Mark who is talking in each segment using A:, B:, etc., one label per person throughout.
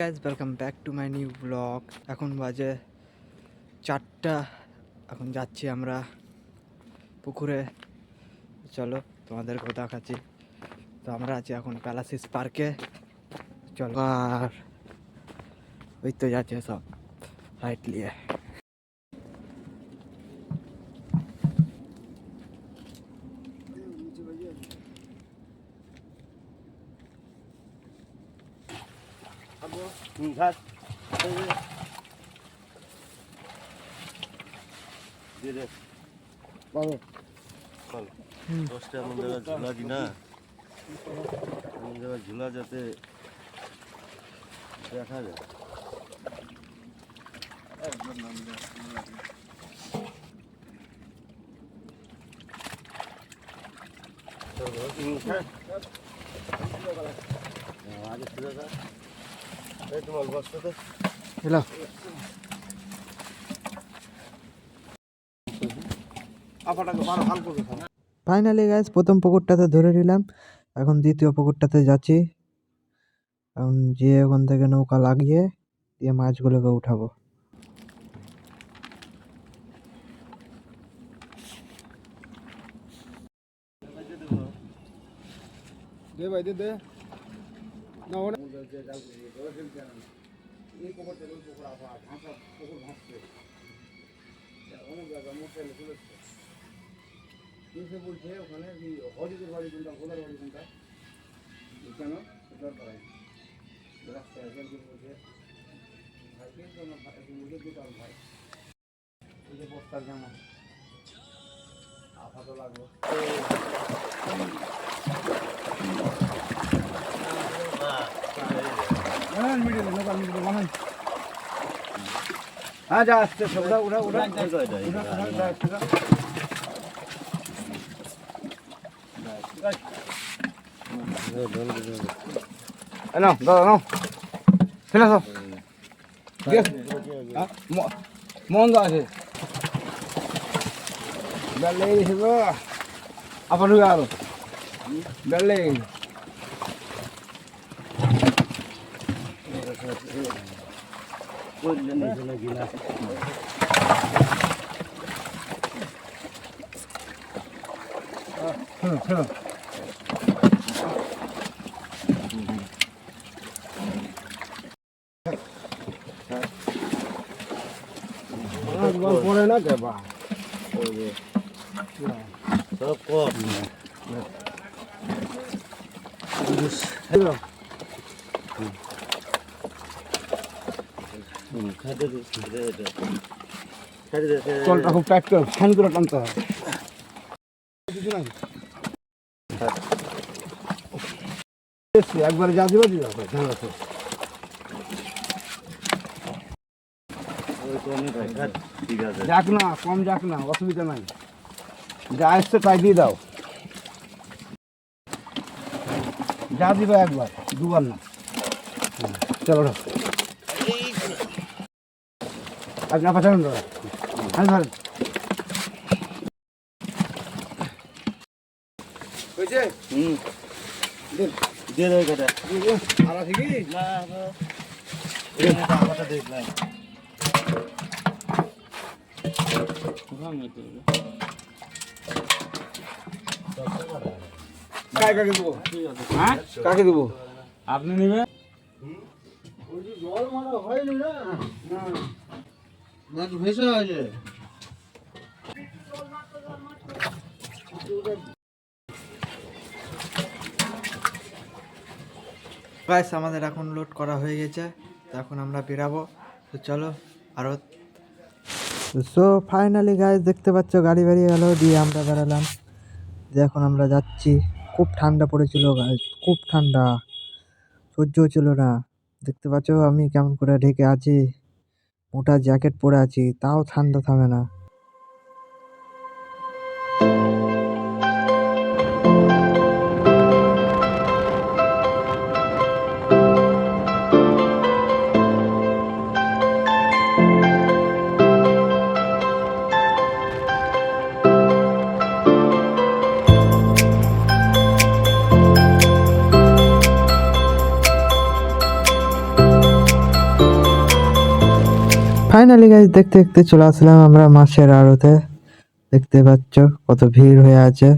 A: Guys welcome back to my new blog. এখন বাজে 4টা। এখন যাচ্ছি আমরা পুকুরে। চলো তোমাদেরকেও দেখাচ্ছি। তো আমরা আছি এখন প্যালাসিস পার্কে। চলো, আর ওই তো যাচ্ছে সব হাইট নিয়ে।
B: দশটা এমন জায়গায় ঝুলা দি না, এমন জায়গায় ঝুলা যাতে দেখা যায়। তোমার বস্তাতে
A: ফাইনালি গাইজ প্রথম পুকুরটাতে ধরে নিলাম। এখন দ্বিতীয় পুকুরটাতে যাচ্ছি। এখন যেয়ে ওখান থেকে নৌকা লাগিয়ে দিয়ে মাছগুলোকে উঠাবো।
C: দে ভাই দে দে না ওটা বলছে ওখানে হরিদের বাড়ি কোনটা ভোলার বাড়ি কোনটা কেন রাস্তায় বলছে ভাইকে ভাই ভাই এই যে বস্তার জামা আপাতত লাগলো। হ্যাঁ যা আসছে ওরা ওরা ওরা নাও দাদা নাও ফেলে সব মন্দ আছে বেলে আপনার আরো বেলে পরে না দেবা
B: সব কম
C: চলটা খুব টাইট করে ফ্যান করে টানতে হবে। একবারে যা দিবা দিয়ে যাক না, কম যাক না, অসুবিধা নাই, যা আসছে তাই দিয়ে দাও। যা দিবা একবার, দুবার না। চলো আপনি পাঠান দাদা, হ্যাঁ ধরেন হয়েছে।
B: দিয়ে দেয় কেটে
C: আর আছে কি
B: না আমারটা দেখ নাই
C: কাকে দেবো? হ্যাঁ কাকে দেবো? আপনি নেবেন? জল মারা হয়নি না, মাছ ভেসে আছে।
A: গাইস আমাদের এখন লোড করা হয়ে গেছে, তো এখন আমরা বেরাবো। তো চলো আরো। সো ফাইনালি গাইস দেখতে পাচ্ছ গাড়ি বেরিয়ে গেল, দিয়ে আমরা বেরালাম। যে এখন আমরা যাচ্ছি। খুব ঠান্ডা পড়েছিল গাইস, খুব ঠান্ডা, সহ্য হচ্ছিল না। দেখতে পাচ্ছ আমি কেমন করে ঢেকে আছি, মোটা জ্যাকেট পরে আছি, তাও ঠান্ডা থামে না। ফাইনালি গাইস দেখতে দেখতে চলে আসলাম আমরা মাছের আড়তে। দেখতে পাচ্ছ কত ভিড় হয়ে আছে।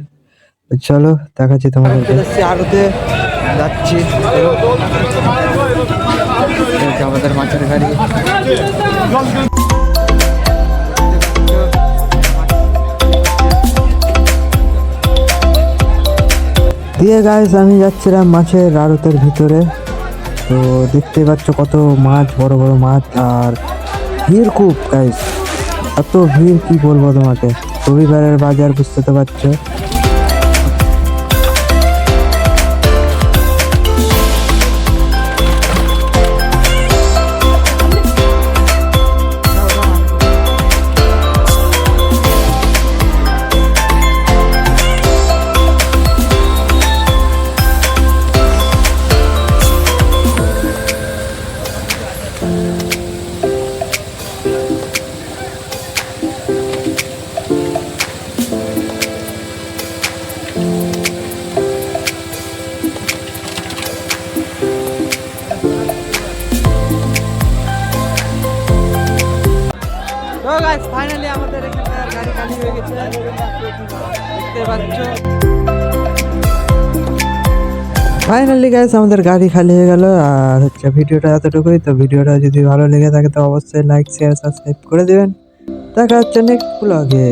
A: তো চলো দেখাচ্ছি তোমাদেরকে। আড়তে যাচ্ছি, আমাদের মাছের গাড়ি। দিয়ে গাইস আমি যাচ্ছিলাম মাছের আড়তের ভিতরে। তো দেখতে পাচ্ছ কত মাছ, বড় বড় মাছ, আর ভিড় খুব গাইস, এত ভিড় কি বলবো তোমাকে। রবিবারের বাজার বুঝতে তো পারছো। তো গাইস ফাইনালি আমাদের এখানকার গাড়ি খালি হয়ে গেছে, দেখতে পাচ্ছ। ফাইনালি গাইস আমাদের গাড়ি খালি হয়ে গেল। আর হচ্ছে ভিডিওটা এতটুকুই। তো ভিডিওটা যদি ভালো লেগে থাকে তো অবশ্যই লাইক, শেয়ার, সাবস্ক্রাইব করে দিবেন। দেখা হচ্ছে নেক্সট ব্লগে।